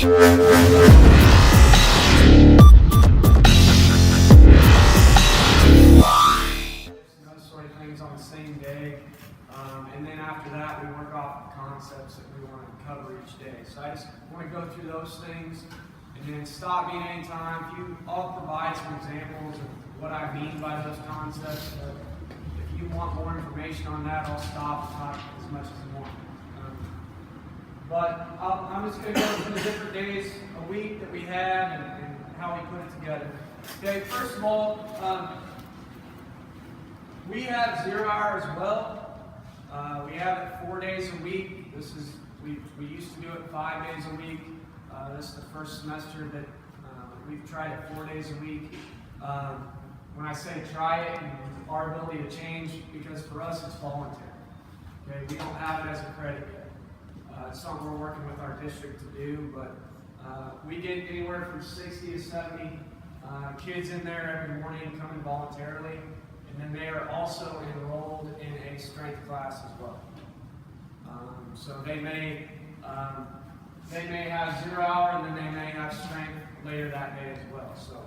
sort of things on the same day. And then after that, we work off the concepts that we want to cover each day. So I just want to go through those things and then stop me anytime. I'll provide some examples of what I mean by those concepts. If you want more information on that, I'll stop and talk as much as you want. But I'm just going to go through the different days a week that we have and how we put it together. Okay, first of all, we have 0 hour as well. We have it 4 days a week. We used to do it 5 days a week. This is the first semester that we've tried it 4 days a week. When I say try it, our ability to change, because for us it's voluntary. Okay, we don't have it as a credit yet. It's something we're working with our district to do, but we get anywhere from 60 to 70 kids in there every morning coming voluntarily. And then they are also enrolled in a strength class as well. So they may have 0 hour, and then they may have strength later that day as well. So,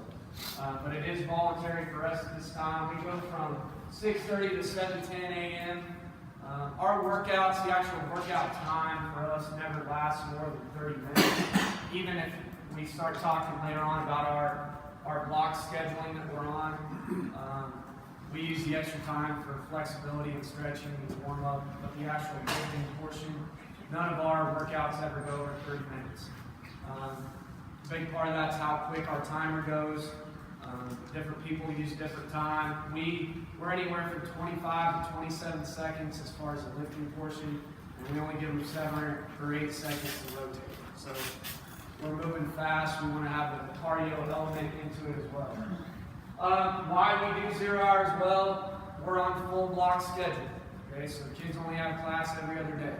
but it is voluntary for us at this time. We go from 6:30 to 7:10 a.m. Our workouts, the actual workout time for us never lasts more than 30 minutes. Even if we start talking later on about our block scheduling that we're on. We use the extra time for flexibility and stretching and warm up, but the actual lifting portion, none of our workouts ever go over 30 minutes. A big part of that's how quick our timer goes. Different people use different time. We're anywhere from 25 to 27 seconds as far as the lifting portion, and we only give them 7 or 8 seconds to rotate. So we're moving fast. We want to have the cardio element into it as well. Why we do 0 hour as well, we're on full block schedule. Okay, so the kids only have class every other day.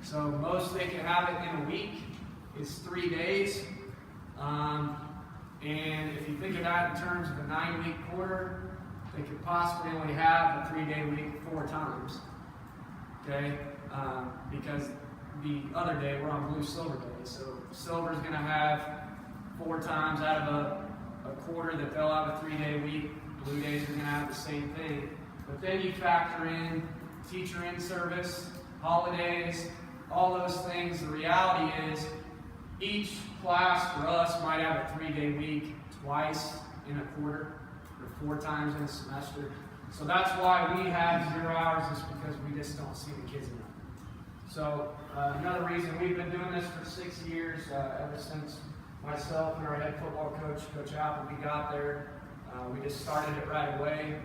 So most they can have it in a week is 3 days. And if you think of that in terms of a 9-week quarter, they could possibly only have a 3-day week 4 times. Okay, because the other day we're on blue silver day. So silver's going to have 4 times out of a quarter that they'll have a 3-day week. Blue days are going to have the same thing. But then you factor in teacher in-service, holidays, all those things. The reality is each class for us might have a 3-day week twice in a quarter or 4 times in a semester. So that's why we have 0 hours, is because we just don't see the kids enough. So another reason, we've been doing this for 6 years, ever since myself and our head football coach, Coach Appleby, got there. We just started it right away.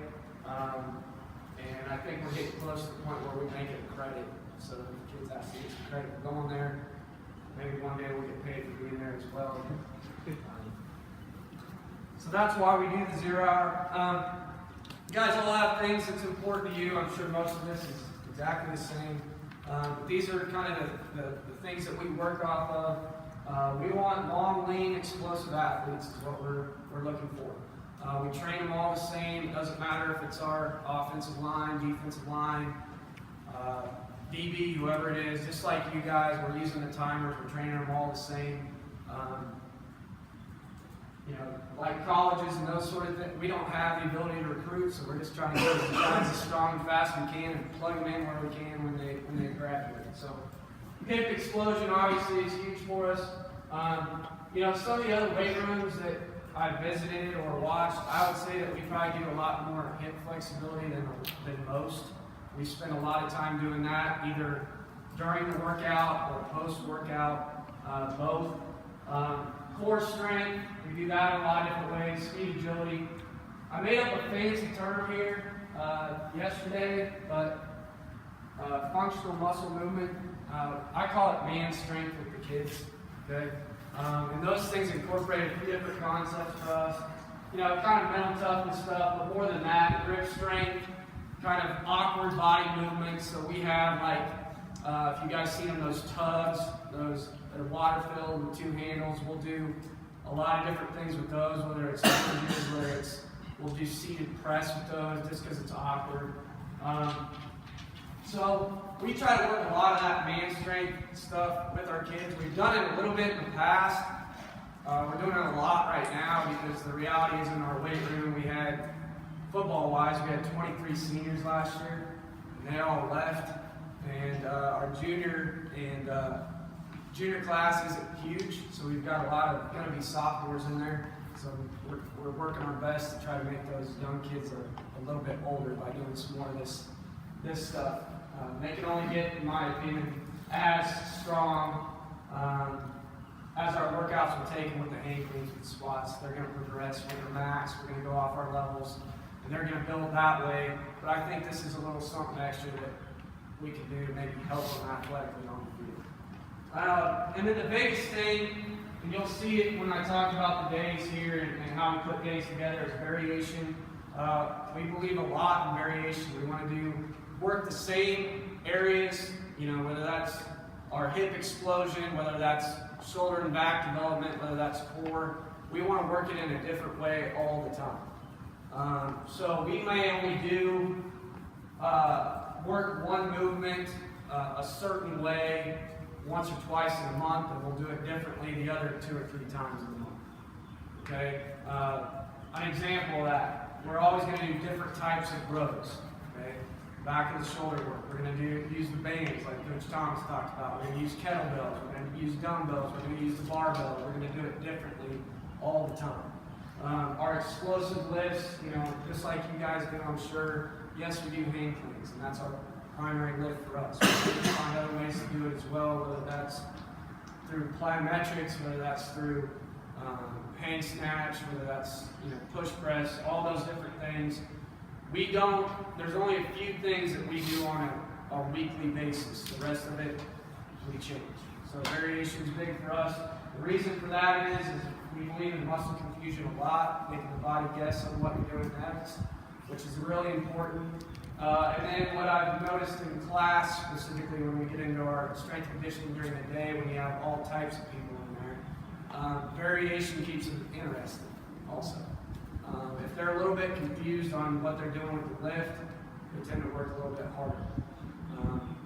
And I think we're getting close to the point where we make it a credit. So the kids have to get some credit for going there. Maybe one day we'll get paid for being there as well. So that's why we do the 0 hour. You guys all have things that's important to you. I'm sure most of this is exactly the same. But these are kind of the things that we work off of. We want long, lean, explosive athletes is what we're looking for. We train them all the same. It doesn't matter if it's our offensive line, defensive line, DB, whoever it is. Just like you guys, we're using the timers. We're training them all the same. Like colleges and those sort of things, we don't have the ability to recruit, so we're just trying to get the guys as strong and fast as we can and plug them in where we can when they graduate. So hip explosion obviously is huge for us. Some of the other weight rooms that I've visited or watched, I would say that we probably do a lot more hip flexibility than most. We spend a lot of time doing that, either during the workout or post-workout, both. Core strength, we do that in a lot of different ways. Speed, agility. I made up a fancy term here yesterday, but functional muscle movement. I call it man strength with the kids. Okay, and those things incorporate a few different concepts for us. Kind of mental toughness stuff, but more than that, grip strength, kind of awkward body movements. So we have if you guys seen them, those tubs, those that are water filled with 2 handles. We'll do a lot of different things with those, whether it's lunges, we'll do seated press with those just because it's awkward. So we try to work a lot of that man strength stuff with our kids. We've done it a little bit in the past. We're doing it a lot right now because the reality is in our weight room, we had, football-wise, we had 23 seniors last year, and they all left. And our junior class isn't huge, so we've got a lot of going to be sophomores in there. So we're working our best to try to make those young kids a little bit older by doing some more of this stuff. They can only get, in my opinion, as strong as our workouts we're taking with the hang cleans and squats. They're going to progress with their max. We're going to go off our levels, and they're going to build that way. But I think this is a little something extra that we can do to maybe help them athletically on the field. And then the biggest thing, and you'll see it when I talk about the days here and how we put days together, is variation. We believe a lot in variation. We want to work the same areas, whether that's our hip explosion, whether that's shoulder and back development, whether that's core. We want to work it in a different way all the time. So we may only do work one movement a certain way once or twice in a month, and we'll do it differently the other 2 or 3 times in a month. Okay? An example of that, we're always going to do different types of rows. Okay? Back of the shoulder work, we're going to use the bands like Coach Thomas talked about. We're going to use kettlebells, we're going to use dumbbells, we're going to use the barbell. We're going to do it differently all the time. Our explosive lifts, just like you guys do, I'm sure. Yes, we do hang cleans, and that's our primary lift for us. We find other ways to do it as well, whether that's through plyometrics, whether that's through hang snatch, whether that's push press, all those different things. There's only a few things that we do on a weekly basis. The rest of it, we change. So variation is big for us. The reason for that is we believe in muscle confusion a lot, making the body guess on what you're doing next, which is really important. And then what I've noticed in class, specifically when we get into our strength conditioning during the day, when you have all types of people in there, variation keeps it interesting also. If they're a little bit confused on what they're doing with the lift, they tend to work a little bit harder.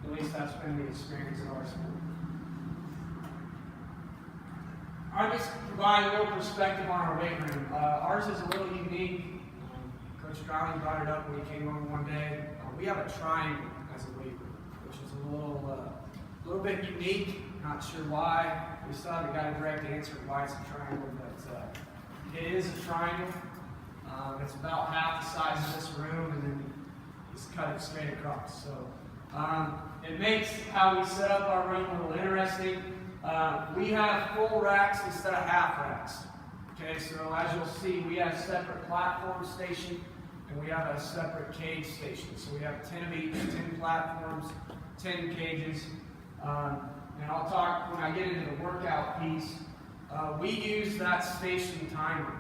At least that's been the experience at our school. I'll just provide a little perspective on our weight room. Ours is a little unique. Coach Crowley brought it up when he came over one day. We have a triangle as a weight room, which is a little bit unique. Not sure why. We still haven't got a direct answer why it's a triangle, but it is a triangle. It's about half the size of this room, and then just cut it straight across. So it makes how we set up our room a little interesting. We have full racks instead of half racks. Okay, so as you'll see, we have a separate platform station, and we have a separate cage station. So we have 10 of each, 10 platforms, 10 cages. And I'll talk, when I get into the workout piece, we use that station timer.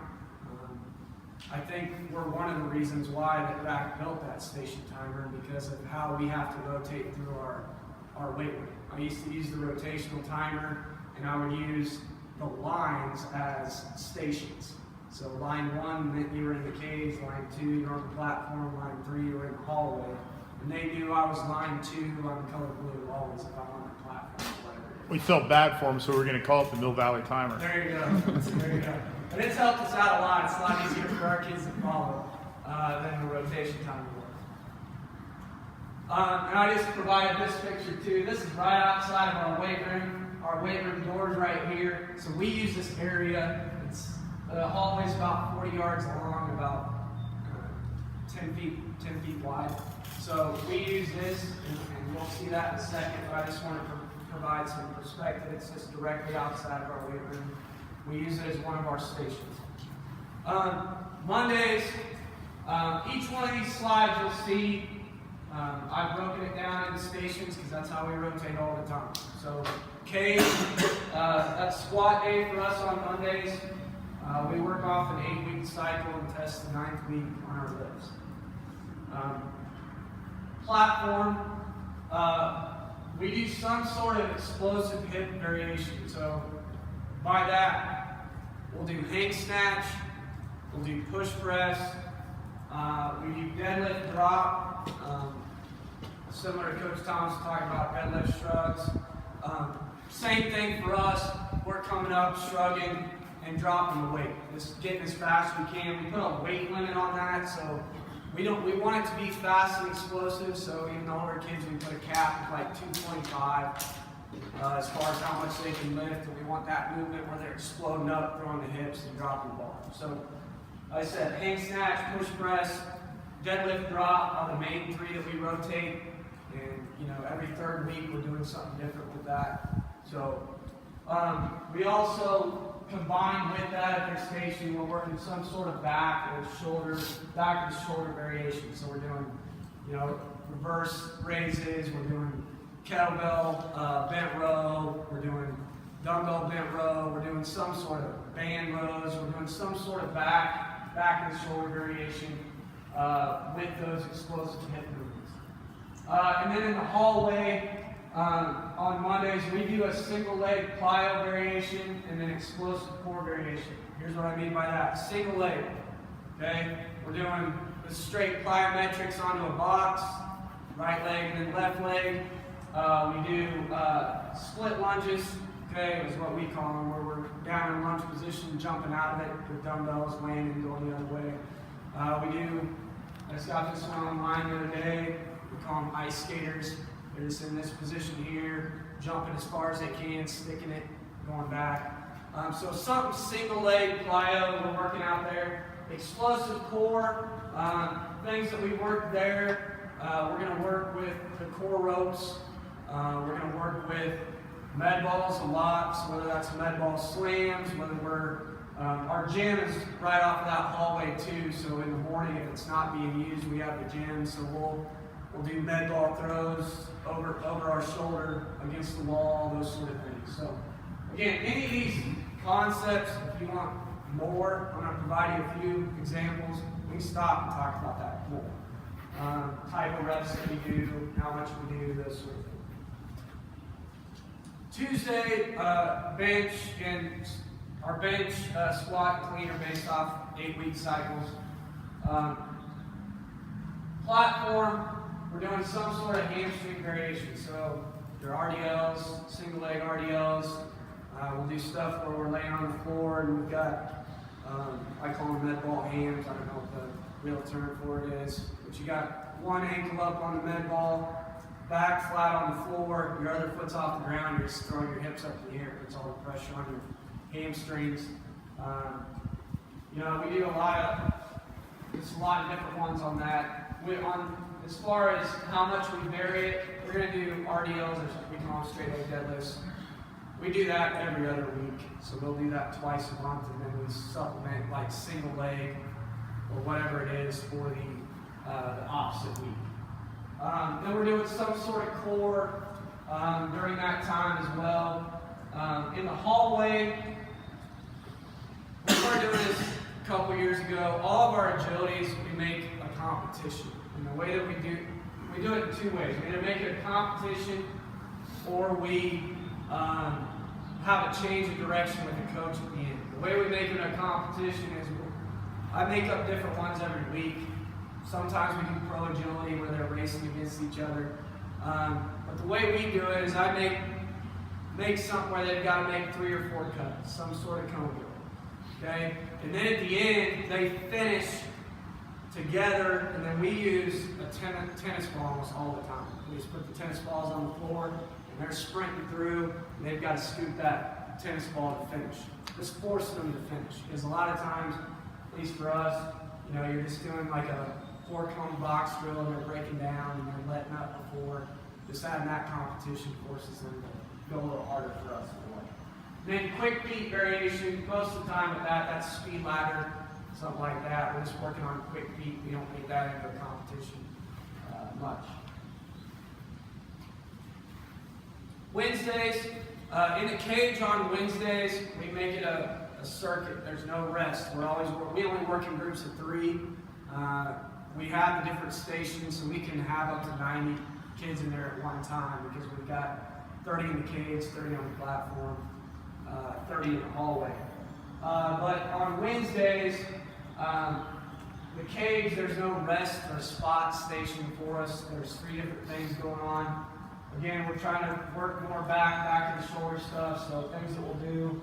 I think we're one of the reasons why that rack built that station timer, because of how we have to rotate through our weight room. I used to use the rotational timer, and I would use the lines as stations. So line 1 meant you were in the cage, line 2 you were on the platform, line 3 you were in the hallway. And they knew I was line 2 on the color blue always if I'm on the platform or whatever. We felt bad for them, so we're going to call it the Mill Valley Timer. There you go. There you go. But it's helped us out a lot. It's a lot easier for our kids to follow than the rotation timer was. And I just provided this picture too. This is right outside of our weight room. Our weight room door's right here. So we use this area. The hallway's about 40 yards long, about 10 feet wide. So we use this, and you'll see that in a second, but I just want to provide some perspective. It's just directly outside of our weight room. We use it as one of our stations. Mondays, each one of these slides you'll see, I've broken it down into stations because that's how we rotate all the time. So cage, that's squat day for us on Mondays. We work off an 8-week cycle and test the 9th week on our lifts. Platform, we do some sort of explosive hip variation. So by that, we'll do hang snatch, we'll do push press, we do deadlift drop, similar to Coach Thomas talking about deadlift shrugs. Same thing for us. We're coming up, shrugging, and dropping the weight. Just getting as fast as we can. We put a weight limit on that, so we want it to be fast and explosive. So even the older kids, we put a cap of like 225 as far as how much they can lift, and we want that movement where they're exploding up, throwing the hips, and dropping the bar. So, like I said, hang snatch, push press, deadlift, drop are the main three that we rotate. And every third week we're doing something different with that. So we also combine with that at their station, we're working some sort of back and shoulder variation. So we're doing, reverse raises, we're doing kettlebell bent row, we're doing dumbbell bent row, we're doing some sort of band rows, we're doing some sort of back and shoulder variation with those explosive hip movements. And then in the hallway, on Mondays, we do a single leg plyo variation and then explosive core variation. Here's what I mean by that. Single leg, okay? We're doing the straight plyometrics onto a box, right leg and then left leg. We do split lunges, okay, is what we call them, where we're down in lunge position, jumping out of it with dumbbells, landing, going the other way. I just got this one online the other day. We call them ice skaters. They're just in this position here, jumping as far as they can, sticking it, going back. So something single leg plyo we're working out there. Explosive core, things that we work there. We're going to work with the core ropes. We're going to work with med balls a lot, so whether that's med ball slams, whether our gym is right off of that hallway too, so in the morning if it's not being used, we have the gym, so we'll do med ball throws over our shoulder, against the wall, those sort of things. So again, any of these concepts, if you want more, I'm going to provide you a few examples. We can stop and talk about that more. Type of reps that we do, how much we do, those sort of things. Tuesday, bench, and our bench, squat, and clean are based off 8-week cycles. Platform, we're doing some sort of hamstring variation. So your RDLs, single leg RDLs. We'll do stuff where we're laying on the floor and we've got, I call them med ball hams. I don't know what the real term for it is. But you got one ankle up on the med ball, back flat on the floor, your other foot's off the ground, you're just throwing your hips up in the air, puts all the pressure on your hamstrings. We do a lot of different ones on that. As far as how much we vary it, we're going to do RDLs, or we call them straight leg deadlifts. We do that every other week, so we'll do that twice a month, and then we supplement like single leg or whatever it is for the opposite week. Then we're doing some sort of core during that time as well. In the hallway, we started doing this a couple years ago. All of our agilities, we make a competition. And the way that we do it in two ways. We either make it a competition or we have a change of direction with the coach at the end. The way we make it a competition is I make up different ones every week. Sometimes we do pro agility where they're racing against each other. But the way we do it is I make something where they've got to make 3 or 4 cuts, some sort of cone drill. Okay? And then at the end, they finish together, and then we use a tennis ball almost all the time. We just put the tennis balls on the floor, and they're sprinting through, and they've got to scoop that tennis ball to finish. Just forcing them to finish. Because a lot of times, at least for us, you're just doing like a 4-cone box drill, and they're breaking down, and they're letting up before. Just having that competition forces them to go a little harder for us. Then quick feet variation, most of the time with that's speed ladder, something like that. We're just working on quick feet. We don't make that into a competition much. Wednesdays, in the cage on Wednesdays, we make it a circuit. There's no rest. We only work in groups of 3. We have the different stations, so we can have up to 90 kids in there at one time because we've got 30 in the cage, 30 on the platform, 30 in the hallway. But on Wednesdays, The cage, there's no rest or spot station for us. There's 3 different things going on. Again, we're trying to work more back to the shoulder stuff. So things that we'll do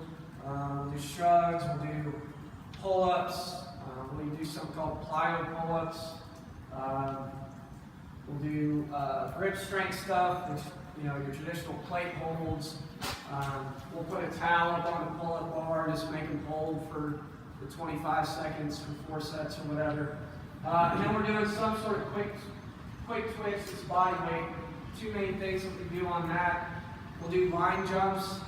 shrugs, we'll do pull-ups, we'll do something called plyo pull-ups. We'll do grip strength stuff, which, your traditional plate holds. We'll put a towel up on the pull-up bar, just make them hold for 25 seconds for 4 sets or whatever. And then we're doing some sort of quick twitch, it's body weight. 2 main things that we do on that. We'll do line jumps,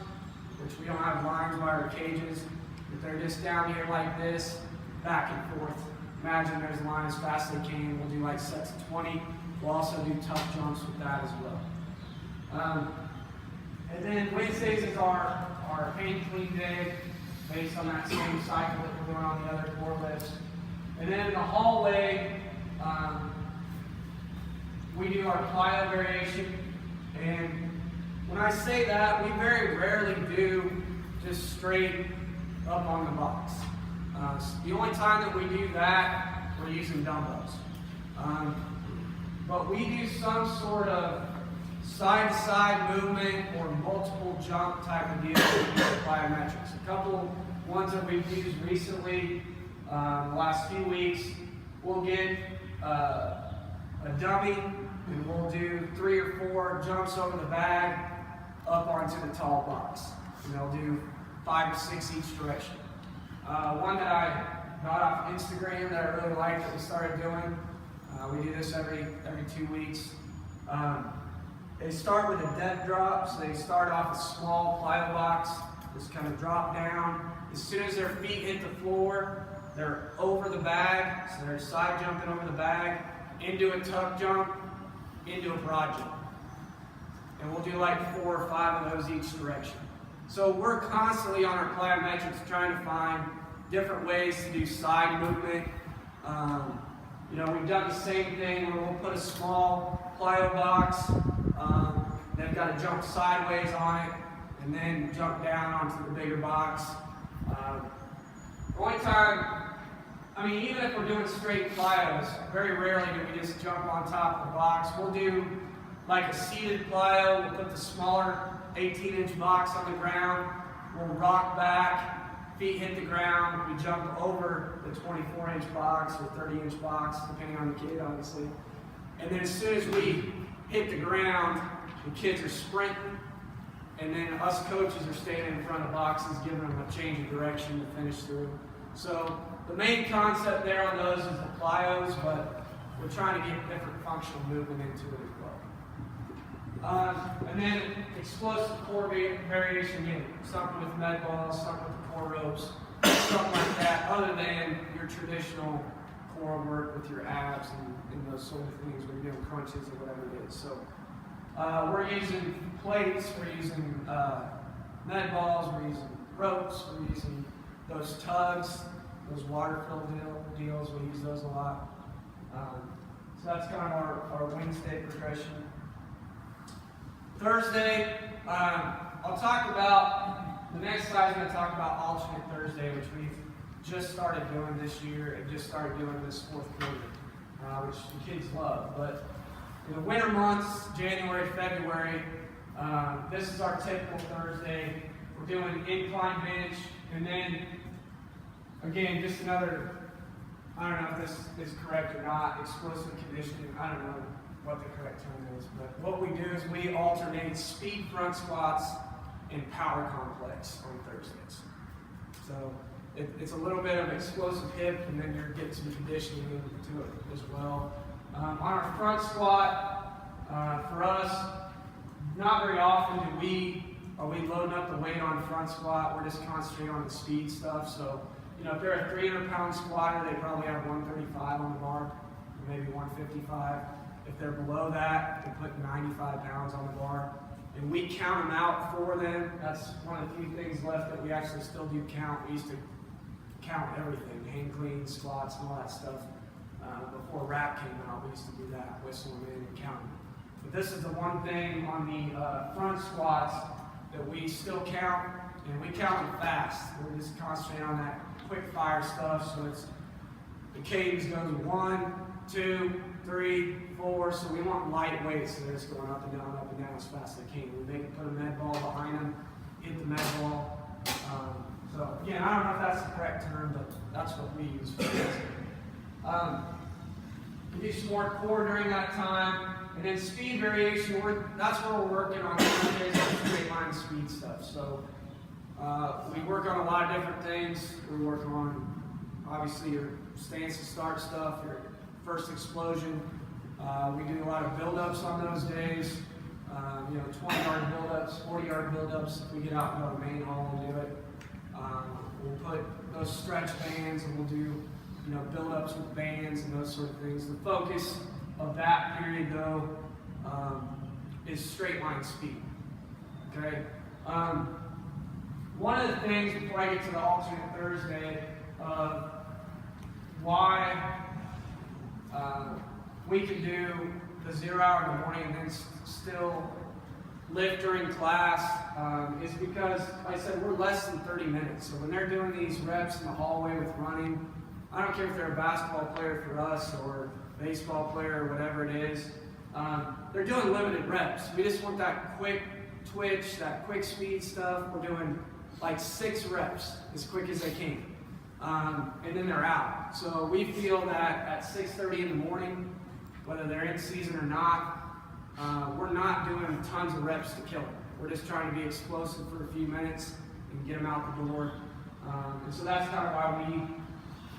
which we don't have lines by our cages, but they're just down here like this, back and forth. Imagine there's a line as fast as they can. We'll do like sets of 20. We'll also do tough jumps with that as well. And then Wednesdays is our pain clean day, based on that same cycle that we're doing on the other core lifts. And then in the hallway, we do our plyo variation. And when I say that, we very rarely do just straight up on the box. The only time that we do that, we're using dumbbells. But we do some sort of side-to-side movement or multiple jump type of deal with plyometrics. A couple ones that we've used recently, the last few weeks, we'll get a dummy and we'll do 3 or 4 jumps over the bag up onto the tall box. And they'll do 5 to 6 each direction. One that I got off Instagram that I really liked that we started doing, we do this every 2 weeks. They start with a depth drop, so they start off a small plyo box, just kind of drop down. As soon as their feet hit the floor, they're over the bag, so they're side jumping over the bag, into a tuck jump, into a broad jump. And we'll do like 4 or 5 of those each direction. So we're constantly on our plyometrics trying to find different ways to do side movement. We've done the same thing where we'll put a small plyo box, they've got to jump sideways on it, and then jump down onto the bigger box. The only time, even if we're doing straight plyos, very rarely do we just jump on top of the box. We'll do like a seated plyo, we'll put the smaller 18-inch box on the ground, we'll rock back, feet hit the ground, we jump over the 24-inch box or 30-inch box, depending on the kid, obviously. And then as soon as we hit the ground, the kids are sprinting, and then us coaches are standing in front of boxes, giving them a change of direction to finish through. So the main concept there on those is the plyos, but we're trying to get different functional movement into it as well. And then explosive core variation, something with med balls, something with the core ropes, something like that, other than your traditional core work with your abs and those sort of things where you're doing crunches or whatever it is. So we're using plates, we're using med balls, we're using ropes, we're using those tugs, those water-filled deals, we use those a lot. So that's kind of our Wednesday progression. Thursday, I'll talk about, the next slide is going to talk about alternate Thursday, which we've just started doing this year and just started doing this 4th quarter, which the kids love. But in the winter months, January, February, this is our typical Thursday. We're doing incline bench, and then, again, just another, I don't know if this is correct or not, explosive conditioning, I don't know what the correct term is, but what we do is we alternate speed front squats and power complex on Thursdays. So it's a little bit of explosive hip, and then you're getting some conditioning into it as well. On our front squat, for us, not very often are we loading up the weight on front squat. We're just concentrating on the speed stuff. So, if they're a 300-pound squatter, they probably have 135 on the bar, or maybe 155. If they're below that, they put 95 pounds on the bar. And we count them out for them. That's one of the few things left that we actually still do count. We used to count everything, hang cleans, squats, and all that stuff. Before rap came out, we used to do that, whistle them in and count them. But this is the one thing on the front squats that we still count, and we count them fast. We're just concentrating on that quick fire stuff, so it's The cadence goes 1, 2, 3, 4. So we want light weights, so they're just going up and down as fast as they can. We make them put a med ball behind them, hit the med ball. So again, I don't know if that's the correct term, but that's what we use for this. We do some more core during that time, and then speed variation. That's where we're working on straight line speed stuff. So we work on a lot of different things. We work on obviously your stance to start stuff, your first explosion. We do a lot of build-ups on those days. 20-yard build-ups, 40-yard build-ups. If we get out and go to main hall and do it, we'll put those stretch bands, and we'll do build-ups with bands and those sort of things. The focus of that period, though, is straight line speed. Okay. One of the things before I get to the alternate Thursday of why we can do the 0 hour in the morning and then still lift during class is because, like I said, we're less than 30 minutes. So when they're doing these reps in the hallway with running, I don't care if they're a basketball player for us or a baseball player or whatever it is, they're doing limited reps. We just want that quick twitch, that quick speed stuff. We're doing like 6 reps as quick as they can. And then they're out. So we feel that at 6:30 in the morning, whether they're in season or not, we're not doing tons of reps to kill them. We're just trying to be explosive for a few minutes and get them out the door. And so that's kind of why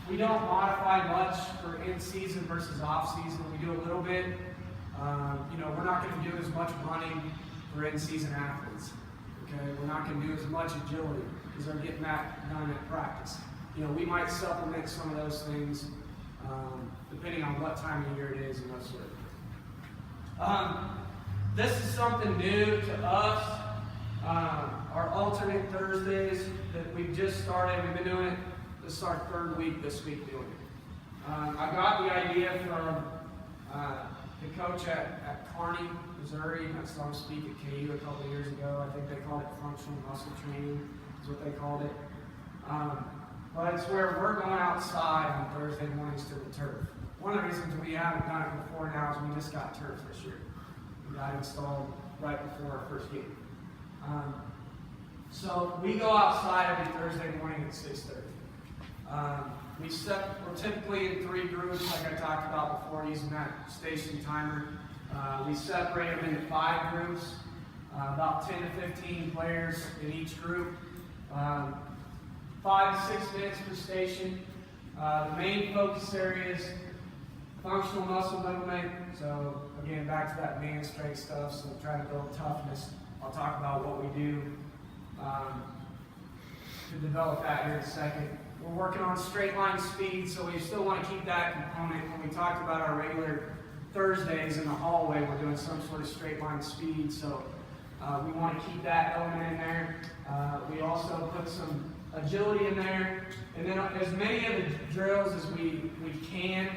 we don't modify much for in-season versus off-season. We do a little bit. We're not going to do as much running for in-season athletes. Okay, we're not going to do as much agility because they're getting that done at practice. We might supplement some of those things depending on what time of year it is and those sort of things. This is something new to us. Our alternate Thursdays that we've just started. We've been doing it. This is our 3rd week this week doing it. I got the idea from the coach at Kearney, Missouri. I saw him speak at KU a couple of years ago. I think they called it functional muscle training, is what they called it. But it's where we're going outside on Thursday mornings to the turf. One of the reasons we haven't done it before now is we just got turf this year. We got installed right before our first game. So we go outside every Thursday morning at 6:30. We're typically in 3 groups, like I talked about before, using that station timer. We separate them into 5 groups, about 10 to 15 players in each group. 5 to 6 minutes per station. The main focus areas, functional muscle movement. So again, back to that man strength stuff. So trying to build toughness. I'll talk about what we do to develop that here in a second. We're working on straight line speed, so we still want to keep that component. When we talked about our regular Thursdays in the hallway, we're doing some sort of straight line speed. So we want to keep that element in there. We also put some agility in there, and then as many of the drills as we can.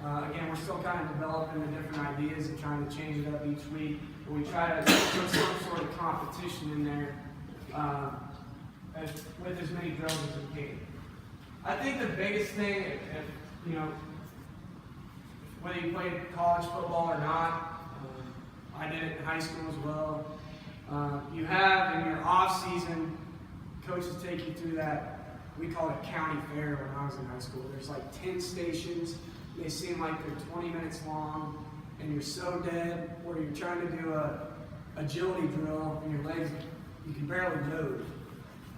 Again, we're still kind of developing the different ideas and trying to change it up each week. But we try to put some sort of competition in there with as many drills as we can. I think the biggest thing, whether you played college football or not, I did it in high school as well. You have in your off season, coaches take you through that, we call it county fair when I was in high school. There's like 10 stations. They seem like they're 20 minutes long, and you're so dead where you're trying to do a agility drill and your legs, you can barely move.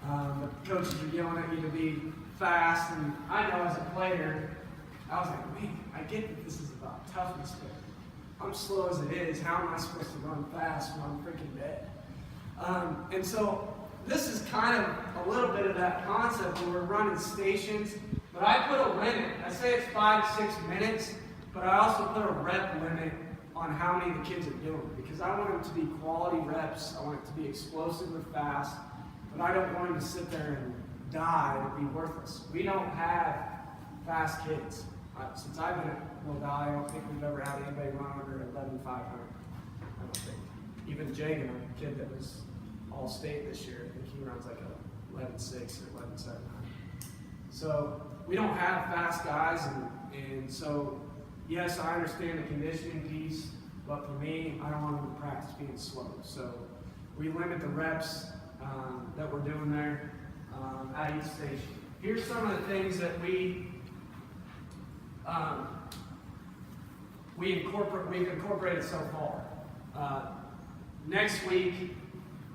The coaches are yelling at you to be fast, and I know as a player, I was like, man, I get that this is about toughness, but I'm slow as it is. How am I supposed to run fast when I'm freaking dead? And so this is kind of a little bit of that concept where we're running stations, but I put a limit. I say it's 5 to 6 minutes, but I also put a rep limit on how many the kids are doing, because I want them to be quality reps. I want it to be explosive or fast, but I don't want them to sit there and die and be worthless. We don't have fast kids. Since I've been at Mill Valley, I don't think we've ever had anybody run under 11,500. I don't think. Even Jagan, a kid that was All-State this year, I think he runs like a 11.6 or 11.700. So we don't have fast guys, and so yes, I understand the conditioning piece, but for me, I don't want them to practice being slow. So we limit the reps that we're doing there at each station. Here's some of the things that we've incorporated so far. Next week,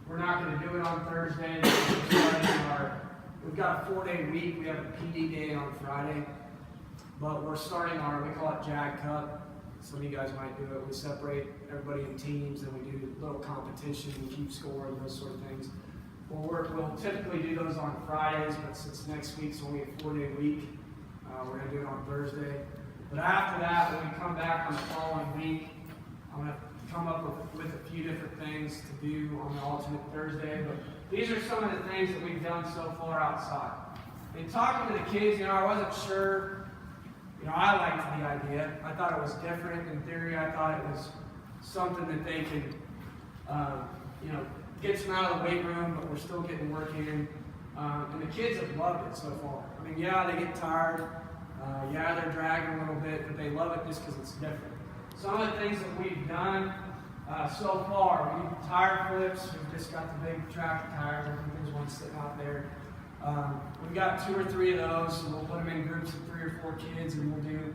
we're not going to do it on Thursday. We've got a 4-day week. We have a PD day on Friday, but we're starting we call it Jag Cup. Some of you guys might do it. We separate everybody in teams, and we do little competition and keep score and those sort of things. We'll typically do those on Fridays, but since next week's only a 4-day week, we're going to do it on Thursday. But after that, when we come back on the following week, I'm going to come up with a few different things to do on the alternate Thursday. But these are some of the things that we've done so far outside. In talking to the kids, I wasn't sure. I liked the idea. I thought it was different. In theory, I thought it was something that they could, get some out of the weight room, but we're still getting work in. And the kids have loved it so far. Yeah, they get tired. Yeah, they're dragging a little bit, but they love it just because it's different. Some of the things that we've done so far, we've tire flips. We've just got the big tractor tires. I think there's one sitting out there. We've got 2 or 3 of those, so we'll put them in groups of 3 or 4 kids, and we'll do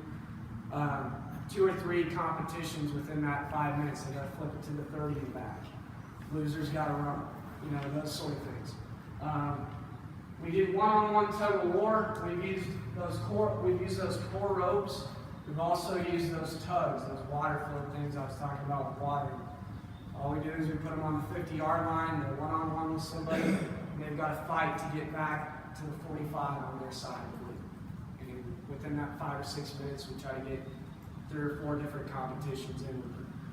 2 or 3 competitions within that 5 minutes. They got to flip it to the 30 and back. Losers got to run, those sort of things. We did one-on-one tug of war. We've used those core ropes. We've also used those tugs, those water float things I was talking about with water. All we do is we put them on the 50-yard line. They're one-on-one with somebody. And they've got to fight to get back to the 45 on their side. And within that 5 or 6 minutes, we try to get 3 or 4 different competitions in.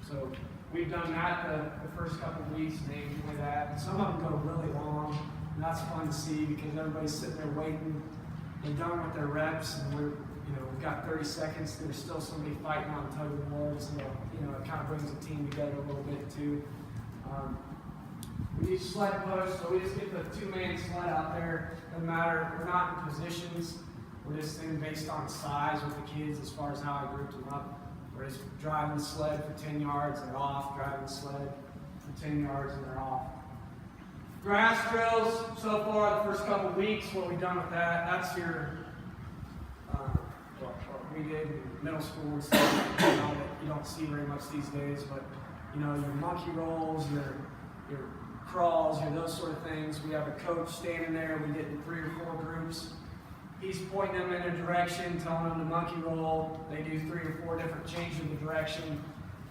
So we've done that the first couple of weeks, and they enjoy that. And some of them go really long, and that's fun to see because everybody's sitting there waiting. They're done with their reps, and we've got 30 seconds. There's still somebody fighting on tug of war, so it kind of brings the team together a little bit too. We use sled push, so we just get the 2-man sled out there. Doesn't matter, we're not in positions. We're just in based on size with the kids as far as how I grouped them up. We're just driving the sled for 10 yards, they're off. Driving the sled for 10 yards, and they're off. Grass drills, so far the first couple of weeks, what we've done with that's your, what we did in middle school and stuff that you don't see very much these days, but your monkey rolls, your crawls, those sort of things. We have a coach standing there. We get in 3 or 4 groups. He's pointing them in a direction, telling them to monkey roll. They do 3 or 4 different changes of the direction.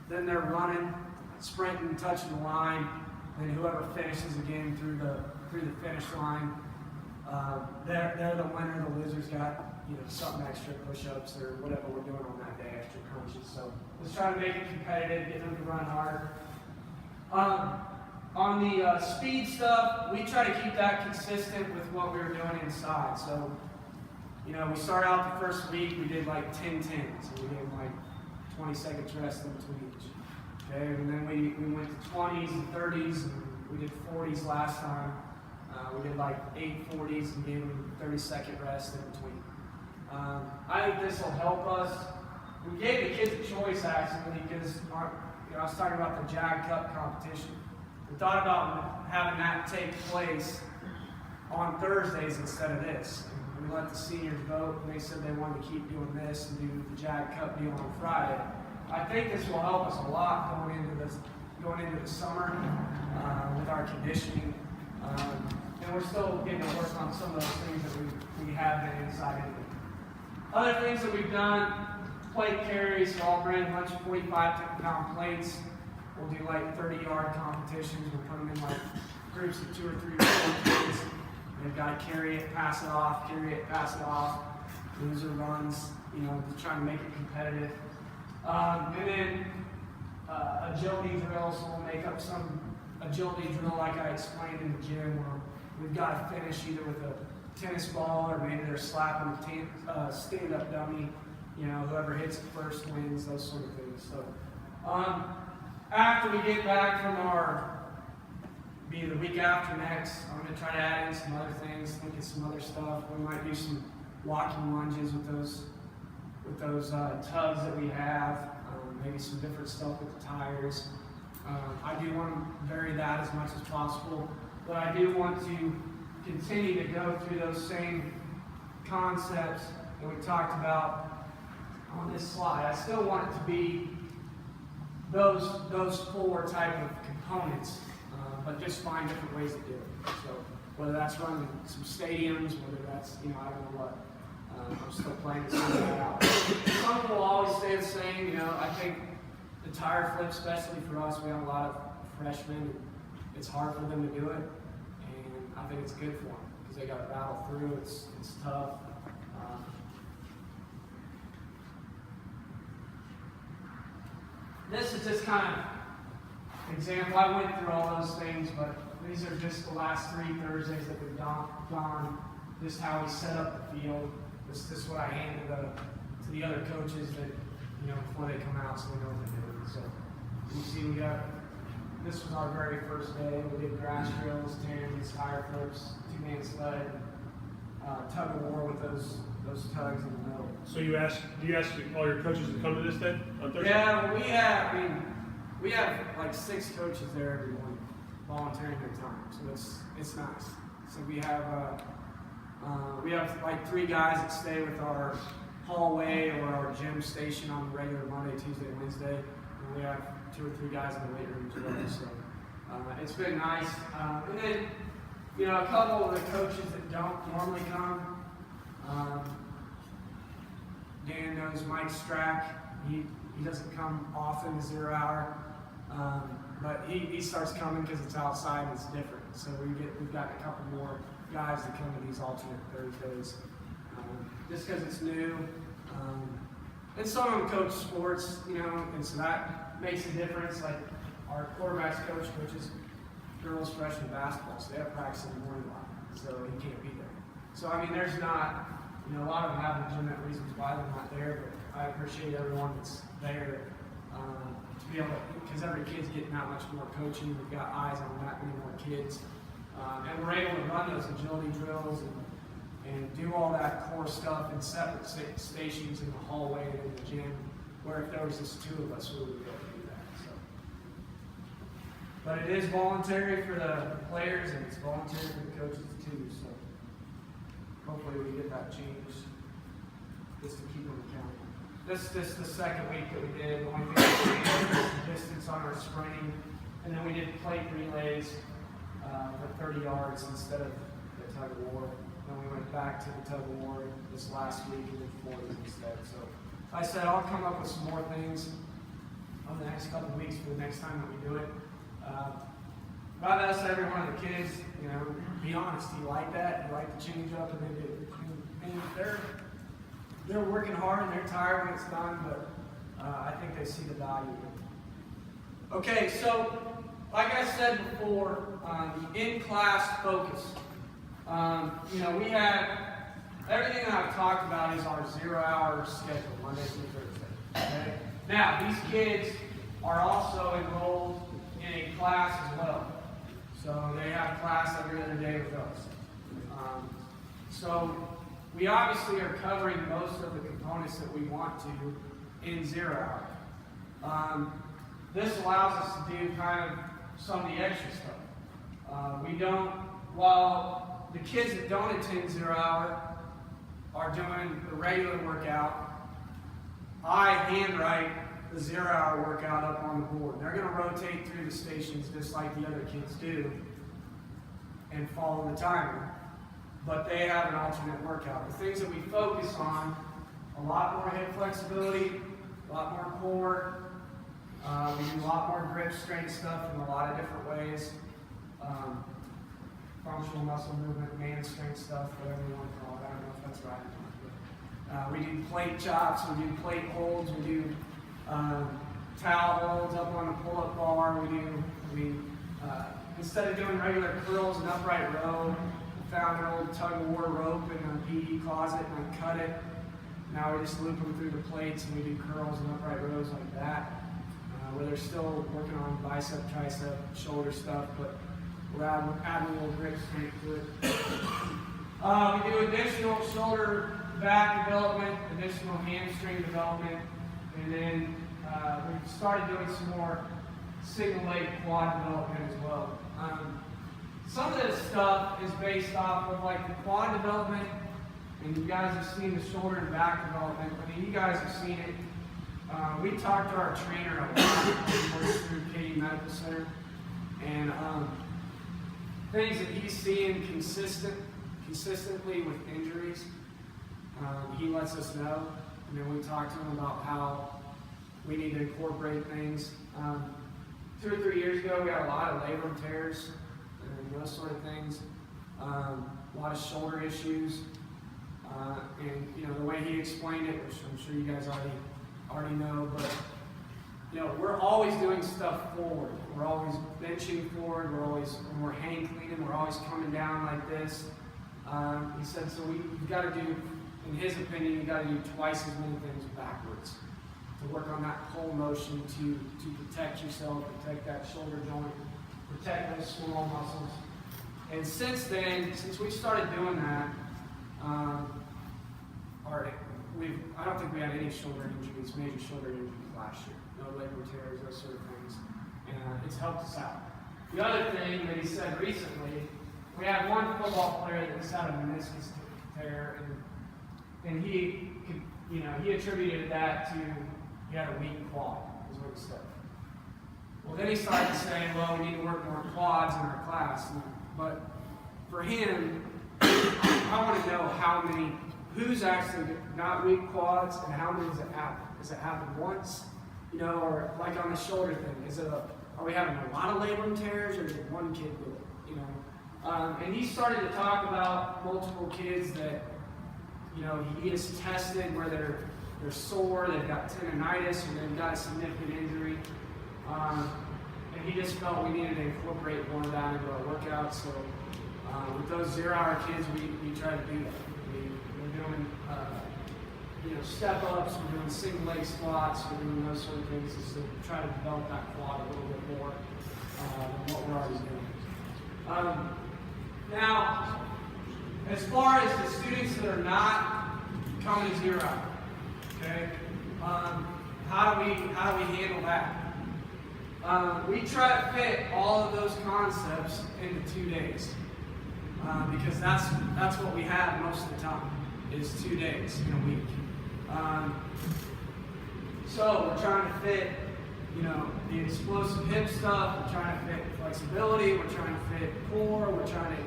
Then they're running, sprinting, touching the line. And whoever finishes again through the finish line, they're the winner. The losers got something extra, push-ups or whatever we're doing on that day, extra crunches. So let's try to make it competitive, get them to run harder. On the speed stuff, we try to keep that consistent with what we were doing inside. So, we start out the first week, we did like 10 10s, and we gave them 20 seconds rest in between each. Okay, and then we went to 20s and 30s, and we did 40s last time. We did 8 40s and gave them 30-second rest in between. I think this will help us. We gave the kids a choice actually because I was talking about the Jag Cup competition. We thought about having that take place on Thursdays instead of this. And we let the seniors vote, and they said they wanted to keep doing this and do the Jag Cup deal on Friday. I think this will help us a lot going into the summer with our conditioning. And we're still getting to work on some of those things that we have been inside into. Other things that we've done, plate carries, so I'll bring a bunch of 45-pound plates. We'll do 30-yard competitions. We'll put them in groups of 2 or 3 or 4 kids. They've got to carry it, pass it off, Loser runs, trying to make it competitive. And then agility drill, so we'll make up some agility drill like I explained in the gym where we've got to finish either with a tennis ball or maybe they're slapping a stand-up dummy. Whoever hits it first wins, those sort of things. So after we get back from the week after next, I'm going to try to add in some other things, look at some other stuff. We might do some walking lunges with those tugs that we have, maybe some different stuff with the tires. I do want to vary that as much as possible, but I do want to continue to go through those same concepts that we talked about on this slide. I still want it to be those 4 type of components, but just find different ways to do it. So whether that's running some stadiums, whether that's, I don't know what. I'm still planning to figure that out. Some will always stay the same. I think the tire flip, especially for us, we have a lot of freshmen. And it's hard for them to do it, and I think it's good for them because they got to battle through. It's tough. This is just kind of example. I went through all those things, but these are just the last 3 Thursdays that we've gone. Just how we set up the field. This is what I hand to the other coaches that, before they come out, so they know what they're doing. So you see, this was our very first day. We did grass drills, tens, tire flips, 2-man sled, tug of war with those tugs in the middle. So do you ask all your coaches to come to this day on Thursday? Yeah, well, we have like 6 coaches there every morning, volunteering their time. So it's nice. So we have like 3 guys that stay with our hallway or our gym station on the regular Monday, Tuesday, Wednesday. And we have 2 or 3 guys in the weight room as well. So it's been nice. And then, a couple of the coaches that don't normally come. Dan knows Mike Strack. He doesn't come often, 0 hour. But he starts coming because it's outside and it's different. So we've got a couple more guys that come to these alternate Thursdays, just because it's new. And some of them coach sports, and so that makes a difference. Like our quarterbacks coach coaches girls freshman basketball, so they have practice in the morning a lot, so he can't be there. So there's not, a lot of them have legitimate reasons why they're not there, but I appreciate everyone that's there to be able to, because every kid's getting that much more coaching. We've got eyes on that many more kids. And we're able to run those agility drills and do all that core stuff in separate stations in the hallway and in the gym, where if there was just 2 of us, we would be able to do that. So. But it is voluntary for the players, and it's voluntary for the coaches too. So hopefully we get that changed just to keep them accountable. This is the second week that we did. The only thing we changed was the distance on our sprinting, and then we did plate relays. For 30 yards instead of the tug of war. Then we went back to the tug of war this last week and did 40s instead. So I said I'll come up with some more things on the next couple of weeks for the next time that we do it. I've asked every one of the kids, be honest, do you like that? Do you like to change up? And they do. And they're working hard and they're tired when it's done, but I think they see the value of it. Okay, so like I said before, the in-class focus. We have everything that I've talked about is our 0 hour schedule, Monday through Thursday. Okay? Now, these kids are also enrolled in a class as well. So they have class every other day with us. So we obviously are covering most of the components that we want to in 0 hour. This allows us to do kind of some of the extra stuff. While the kids that don't attend 0 hour are doing the regular workout, I handwrite the 0 hour workout up on the board. They're going to rotate through the stations just like the other kids do and follow the timer. But they have an alternate workout. The things that we focus on, a lot more hip flexibility, a lot more core. We do a lot more grip strength stuff in a lot of different ways. Functional muscle movement, man strength stuff, whatever you want to call it. I don't know if that's right. We do plate chops, we do plate holds, we do towel holds up on the pull-up bar. Instead of doing regular curls and upright row, we found an old tug of war rope in a PE closet and I cut it. Now we just loop them through the plates and we do curls and upright rows like that. Where they're still working on bicep, tricep, shoulder stuff, but we're adding a little grip strength to it. We do additional shoulder back development, additional hamstring development, and then we've started doing some more single leg quad development as well. Some of this stuff is based off of like the quad development, and you guys have seen the shoulder and back development. I mean, you guys have seen it. We talked to our trainer a lot through Katy Medical Center, and things that he's seeing consistently with injuries, he lets us know, and then we talk to him about how we need to incorporate things. 2 or 3 years ago, we had a lot of labrum tears and those sort of things, a lot of shoulder issues, and you know the way he explained it, which I'm sure you guys already know, but you know we're always doing stuff forward. We're always benching forward. When we're hang cleaning, we're always coming down like this. He said so. You've got to do, in his opinion, you got to do twice as many things backwards to work on that pull motion to protect yourself, protect that shoulder joint, protect those small muscles. And since then, since we started doing that, I don't think we had any shoulder injuries, major shoulder injuries last year. No labral tears, those sort of things. And it's helped us out. The other thing that he said recently, we had one football player that's had a meniscus tear, and he attributed that to he had a weak quad, is what he said. Well, then he started saying, well, we need to work more quads in our class. But for him, I want to know who's actually not weak quads and how many does it happen? Does it happen once? You know, or like on the shoulder thing, are we having a lot of labrum tears, or is it one kid do it? You know, and he started to talk about multiple kids that, you know, he has tested where they're sore, they've got tendonitis, or they've got a significant injury, and he just felt we needed to incorporate more of that into our workout. So with those 0-hour kids, we try to do that. We're doing step ups, we're doing single leg squats, we're doing those sort of things just to try to develop that quad a little bit more than what we're already doing. Now, as far as the students that are not coming to 0 hour, okay, how do we handle that? We try to fit all of those concepts into 2 days because that's what we have most of the time is 2 days in a week. So we're trying to fit, the explosive hip stuff. We're trying to fit flexibility. We're trying to fit core. We're trying to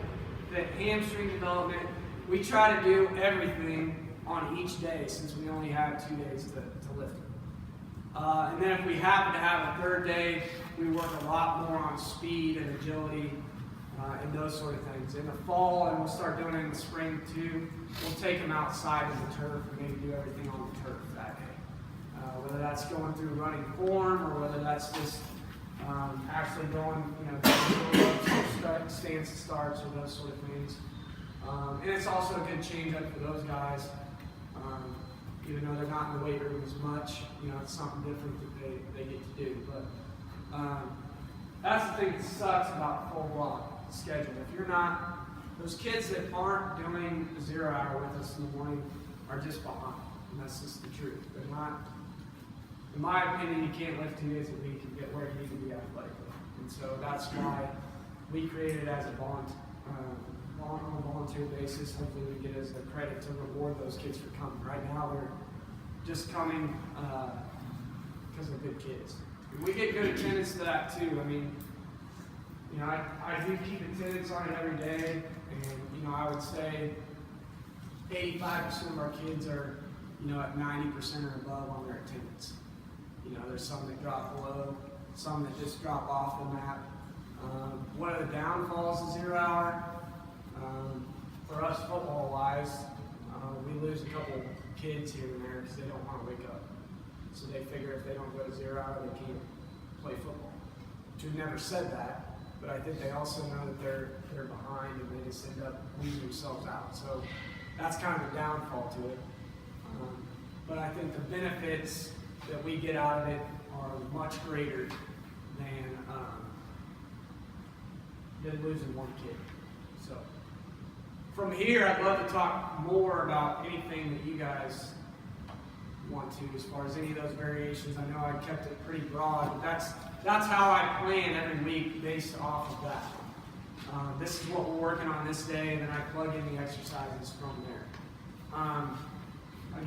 fit hamstring development. We try to do everything on each day since we only have 2 days to lift it. And then if we happen to have a third day, we work a lot more on speed and agility and those sort of things. In the fall, and we'll start doing it in the spring too, we'll take them outside of the turf and maybe do everything on the turf that day. Whether that's going through running form or whether that's just actually going, stance starts or those sort of things. And it's also a good change up for those guys. Even though they're not in the weight room as much, it's something different that they get to do. But that's the thing that sucks about full block schedule. If you're not, those kids that aren't doing the 0 hour with us in the morning are just behind. And that's just the truth. They're not, in my opinion, you can't lift 2 days a week and get where you need to be athletically. And so that's why we created it as a on a volunteer basis. Hopefully we get as a credit to reward those kids for coming. Right now they're just coming because they're good kids. And we get good attendance to that too. I mean, I do keep attendance on it every day, and I would say 85% of our kids are at 90% or above on their attendance. There's some that drop below, some that just drop off the map. One of the downfalls of 0 hour, for us football-wise, we lose a couple kids here and there because they don't want to wake up. So they figure if they don't go to 0 hour, they can't play football. Which we've never said that, but I think they also know that they're behind and they just end up weeding themselves out. So that's kind of a downfall to it. But I think the benefits that we get out of it are much greater than losing one kid. So, from from here, I'd love to talk more about anything that you guys want to, as far as any of those variations. I know I kept it pretty broad, but that's how I plan every week based off of that. This is what we're working on this day, and then I plug in the exercises from there. I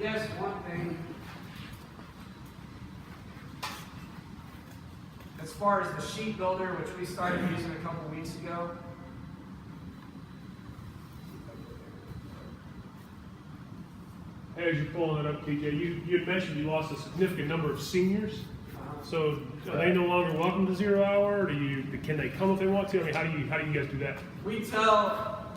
guess one thing, as far as the sheet builder, which we started using a couple weeks ago, Hey, as you're pulling it up, TJ, you had mentioned you lost a significant number of seniors. So are they no longer welcome to 0 hour? Or can they come if they want to? I mean, how do you guys do that? we tell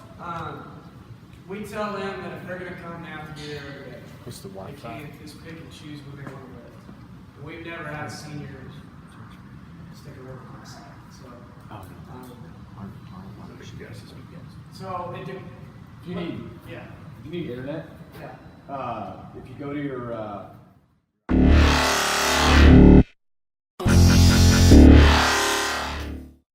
them that if they're going to come, they have to be there every day. What's the They Wi-Fi? can't just pick and choose when they want to lift. We've never had seniors stick around on the side. So, so it Do you need yeah, internet? yeah. If you go to your